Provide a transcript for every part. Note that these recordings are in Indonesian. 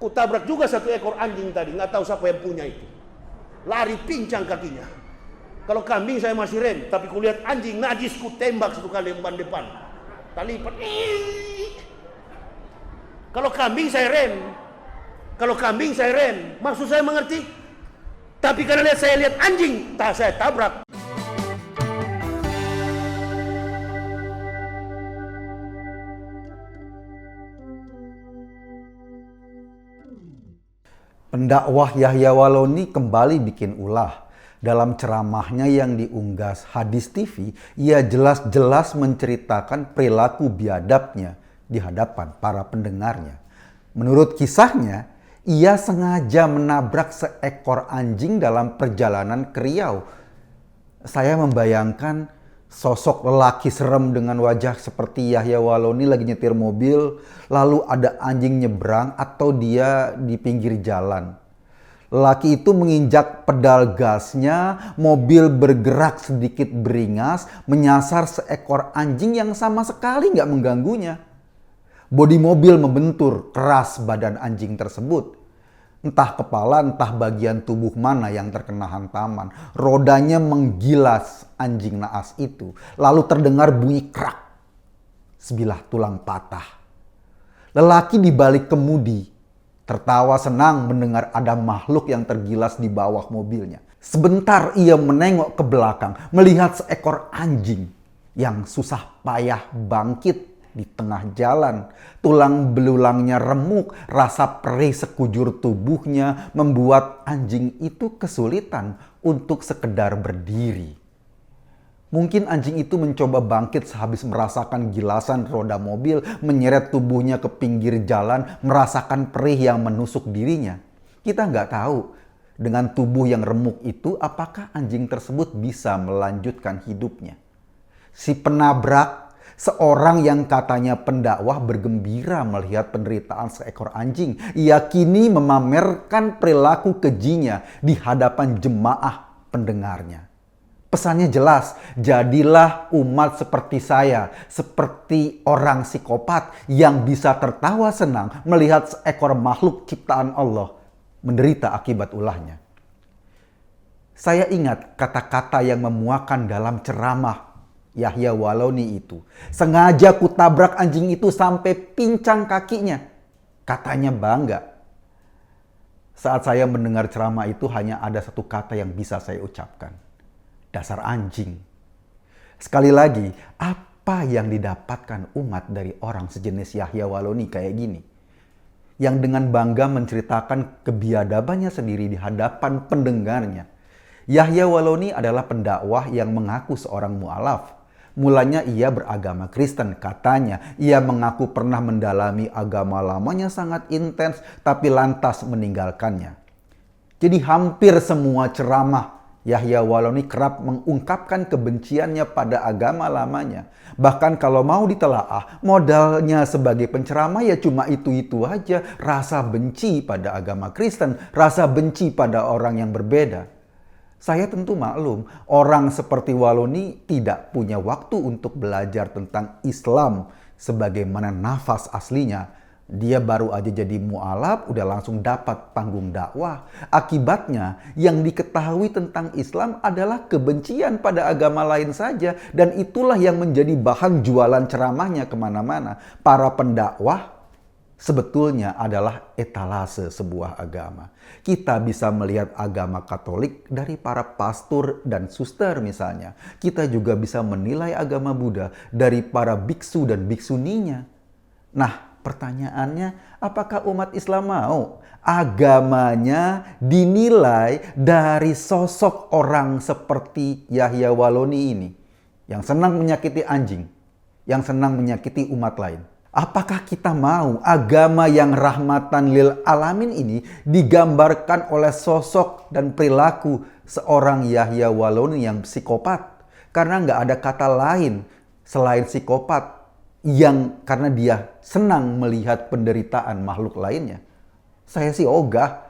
Kutabrak juga satu ekor anjing tadi, nggak tahu siapa yang punya itu. Lari pincang kakinya. Kalau kambing saya masih rem, tapi kulihat anjing najis ku tembak satu kali ban depan. Tali lipat. Kalau kambing saya rem. Kalau kambing saya rem, maksud saya mengerti. Tapi karena saya lihat anjing, saya tabrak. Pendakwah Yahya Waloni kembali bikin ulah. Dalam ceramahnya yang diunggah Hadis TV, ia jelas-jelas menceritakan perilaku biadabnya di hadapan para pendengarnya. Menurut kisahnya, ia sengaja menabrak seekor anjing dalam perjalanan ke Riau. Saya membayangkan sosok lelaki serem dengan wajah seperti Yahya Waloni lagi nyetir mobil, lalu ada anjing nyebrang atau dia di pinggir jalan. Lelaki itu menginjak pedal gasnya, mobil bergerak sedikit beringas, menyasar seekor anjing yang sama sekali nggak mengganggunya. Bodi mobil membentur keras badan anjing tersebut. Entah kepala, entah bagian tubuh mana yang terkena hantaman. Rodanya menggilas anjing naas itu. Lalu terdengar bunyi krak. Sebilah tulang patah. Lelaki di balik kemudi tertawa senang mendengar ada makhluk yang tergilas di bawah mobilnya. Sebentar ia menengok ke belakang, melihat seekor anjing yang susah payah bangkit di tengah jalan. Tulang belulangnya remuk, rasa perih sekujur tubuhnya membuat anjing itu kesulitan untuk sekedar berdiri. Mungkin anjing itu mencoba bangkit sehabis merasakan gilasan roda mobil, menyeret tubuhnya ke pinggir jalan, merasakan perih yang menusuk dirinya. Kita nggak tahu dengan tubuh yang remuk itu apakah anjing tersebut bisa melanjutkan hidupnya. Si penabrak, seorang yang katanya pendakwah, bergembira melihat penderitaan seekor anjing. Ia kini memamerkan perilaku kejinya di hadapan jemaah pendengarnya. Pesannya jelas, jadilah umat seperti saya, seperti orang psikopat yang bisa tertawa senang melihat seekor makhluk ciptaan Allah menderita akibat ulahnya. Saya ingat kata-kata yang memuakan dalam ceramah Yahya Waloni itu. Sengaja kutabrak anjing itu sampai pincang kakinya. Katanya bangga. Saat saya mendengar ceramah itu hanya ada satu kata yang bisa saya ucapkan. Dasar anjing. Sekali lagi, apa yang didapatkan umat dari orang sejenis Yahya Waloni kayak gini? Yang dengan bangga menceritakan kebiadabannya sendiri di hadapan pendengarnya. Yahya Waloni adalah pendakwah yang mengaku seorang mu'alaf. Mulanya ia beragama Kristen. Katanya ia mengaku pernah mendalami agama lamanya sangat intens, tapi lantas meninggalkannya. Jadi hampir semua ceramah Yahya Waloni kerap mengungkapkan kebenciannya pada agama lamanya. Bahkan kalau mau ditelaah, modalnya sebagai penceramah ya cuma itu-itu aja. Rasa benci pada agama Kristen, rasa benci pada orang yang berbeda. Saya tentu maklum, orang seperti Waloni tidak punya waktu untuk belajar tentang Islam sebagaimana nafas aslinya. Dia baru aja jadi mu'alaf, udah langsung dapat panggung dakwah. Akibatnya, yang diketahui tentang Islam adalah kebencian pada agama lain saja. Dan itulah yang menjadi bahan jualan ceramahnya kemana-mana. Para pendakwah sebetulnya adalah etalase sebuah agama. Kita bisa melihat agama Katolik dari para pastor dan suster misalnya. Kita juga bisa menilai agama Buddha dari para biksu dan biksuninya. Nah, pertanyaannya, apakah umat Islam mau agamanya dinilai dari sosok orang seperti Yahya Waloni ini? Yang senang menyakiti anjing, yang senang menyakiti umat lain. Apakah kita mau agama yang rahmatan lil alamin ini digambarkan oleh sosok dan perilaku seorang Yahya Waloni yang psikopat? Karena nggak ada kata lain selain psikopat. Yang karena dia senang melihat penderitaan makhluk lainnya. Saya sih ogah.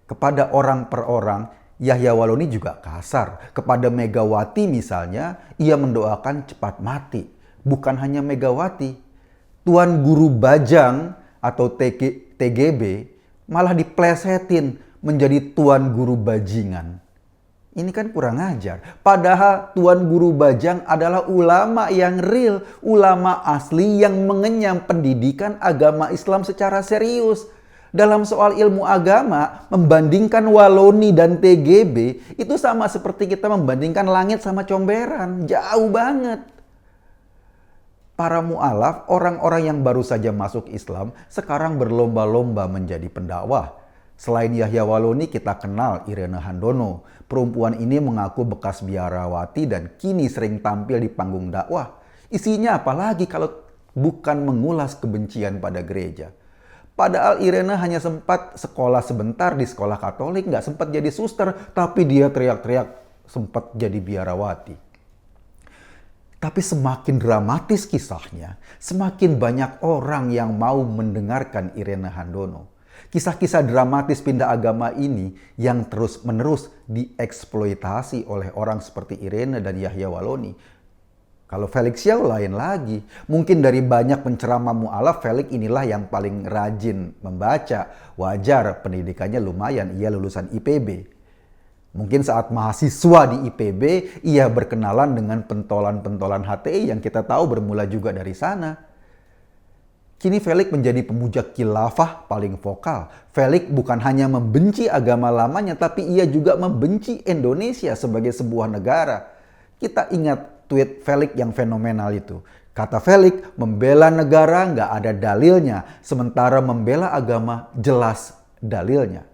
Kepada orang per orang, Yahya Waloni juga kasar. Kepada Megawati misalnya, ia mendoakan cepat mati. Bukan hanya Megawati. Tuan Guru Bajang atau TGB malah diplesetin menjadi tuan guru bajingan. Ini kan kurang ajar. Padahal tuan guru bajang adalah ulama yang real, ulama asli yang mengenyam pendidikan agama Islam secara serius. Dalam soal ilmu agama, membandingkan Waloni dan TGB itu sama seperti kita membandingkan langit sama comberan. Jauh banget. Para mu'alaf, orang-orang yang baru saja masuk Islam, sekarang berlomba-lomba menjadi pendakwah. Selain Yahya Waloni, kita kenal Irene Handono. Perempuan ini mengaku bekas biarawati dan kini sering tampil di panggung dakwah. Isinya apalagi kalau bukan mengulas kebencian pada gereja. Padahal Irene hanya sempat sekolah sebentar di sekolah Katolik, nggak sempat jadi suster, tapi dia teriak-teriak sempat jadi biarawati. Tapi semakin dramatis kisahnya, semakin banyak orang yang mau mendengarkan Irene Handono. Kisah-kisah dramatis pindah agama ini yang terus-menerus dieksploitasi oleh orang seperti Irene dan Yahya Waloni. Kalau Felix Xiao lain lagi. Mungkin dari banyak penceramah mu'alaf, Felix inilah yang paling rajin membaca. Wajar, pendidikannya lumayan, ia lulusan IPB. Mungkin saat mahasiswa di IPB, ia berkenalan dengan pentolan-pentolan HTI yang kita tahu bermula juga dari sana. Kini Felix menjadi pemuja khilafah paling vokal. Felix bukan hanya membenci agama lamanya, tapi ia juga membenci Indonesia sebagai sebuah negara. Kita ingat tweet Felix yang fenomenal itu. Kata Felix, membela negara nggak ada dalilnya, sementara membela agama jelas dalilnya.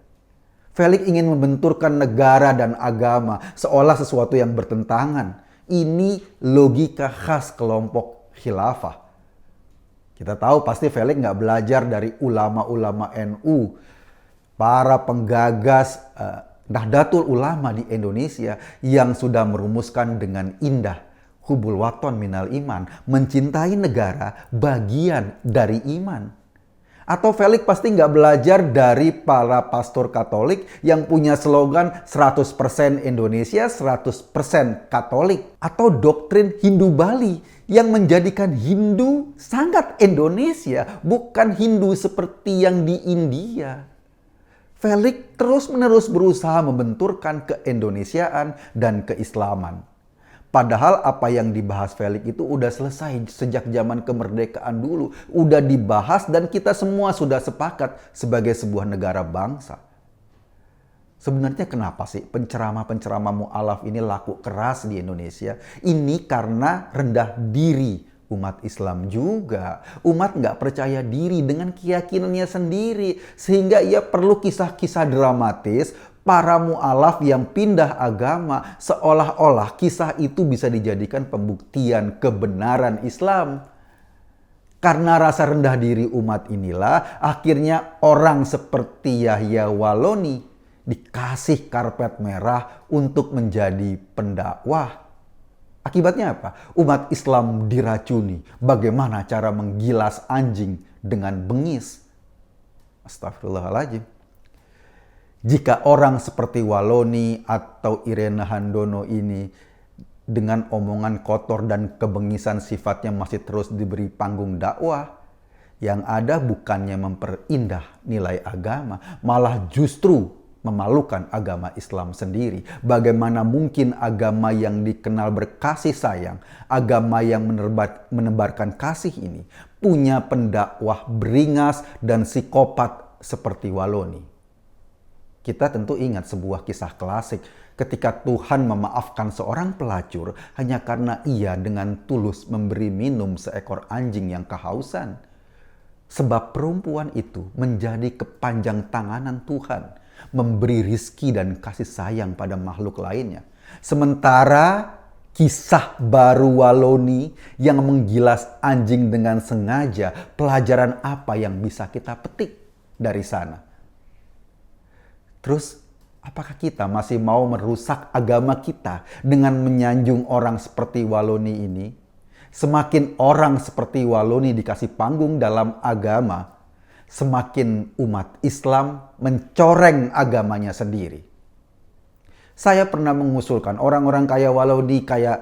Felix ingin membenturkan negara dan agama seolah sesuatu yang bertentangan. Ini logika khas kelompok khilafah. Kita tahu pasti Felix nggak belajar dari ulama-ulama NU, para penggagas Nahdlatul Ulama di Indonesia yang sudah merumuskan dengan indah hubul waton minal iman, mencintai negara bagian dari iman. Atau Felix pasti nggak belajar dari para pastor Katolik yang punya slogan 100% Indonesia, 100% Katolik. Atau doktrin Hindu Bali yang menjadikan Hindu sangat Indonesia, bukan Hindu seperti yang di India. Felix terus-menerus berusaha membenturkan keindonesiaan dan keislaman. Padahal apa yang dibahas Felix itu udah selesai sejak zaman kemerdekaan dulu. Udah dibahas dan kita semua sudah sepakat sebagai sebuah negara bangsa. Sebenarnya kenapa sih penceramah-penceramah mu'alaf ini laku keras di Indonesia? Ini karena rendah diri umat Islam juga. Umat nggak percaya diri dengan keyakinannya sendiri. Sehingga ia perlu kisah-kisah dramatis para mu'alaf yang pindah agama, seolah-olah kisah itu bisa dijadikan pembuktian kebenaran Islam. Karena rasa rendah diri umat inilah, akhirnya orang seperti Yahya Waloni dikasih karpet merah untuk menjadi pendakwah. Akibatnya apa? Umat Islam diracuni. Bagaimana cara menggilas anjing dengan bengis? Astagfirullahaladzim. Jika orang seperti Waloni atau Irene Handono ini dengan omongan kotor dan kebengisan sifatnya masih terus diberi panggung dakwah, yang ada bukannya memperindah nilai agama, malah justru memalukan agama Islam sendiri. Bagaimana mungkin agama yang dikenal berkasih sayang, agama yang menebarkan kasih ini, punya pendakwah beringas dan psikopat seperti Waloni? Kita tentu ingat sebuah kisah klasik ketika Tuhan memaafkan seorang pelacur hanya karena ia dengan tulus memberi minum seekor anjing yang kehausan. Sebab perempuan itu menjadi kepanjang tanganan Tuhan, memberi rizki dan kasih sayang pada makhluk lainnya. Sementara kisah baru Waloni yang menggilas anjing dengan sengaja, pelajaran apa yang bisa kita petik dari sana? Terus, apakah kita masih mau merusak agama kita dengan menyanjung orang seperti Waloni ini? Semakin orang seperti Waloni dikasih panggung dalam agama, semakin umat Islam mencoreng agamanya sendiri. Saya pernah mengusulkan orang-orang kayak Waloni, kayak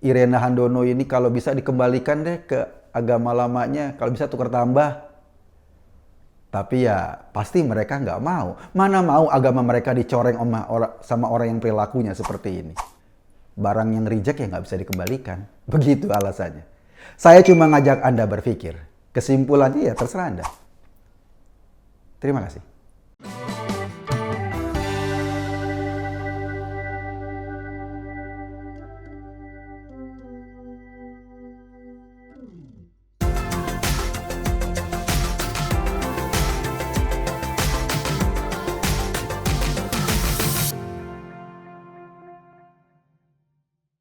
Irene Handono ini kalau bisa dikembalikan deh ke agama lamanya, kalau bisa tukar tambah. Tapi ya pasti mereka nggak mau. Mana mau agama mereka dicoreng sama orang yang perilakunya seperti ini. Barang yang reject ya nggak bisa dikembalikan. Begitu alasannya. Saya cuma ngajak Anda berpikir. Kesimpulannya ya terserah Anda. Terima kasih.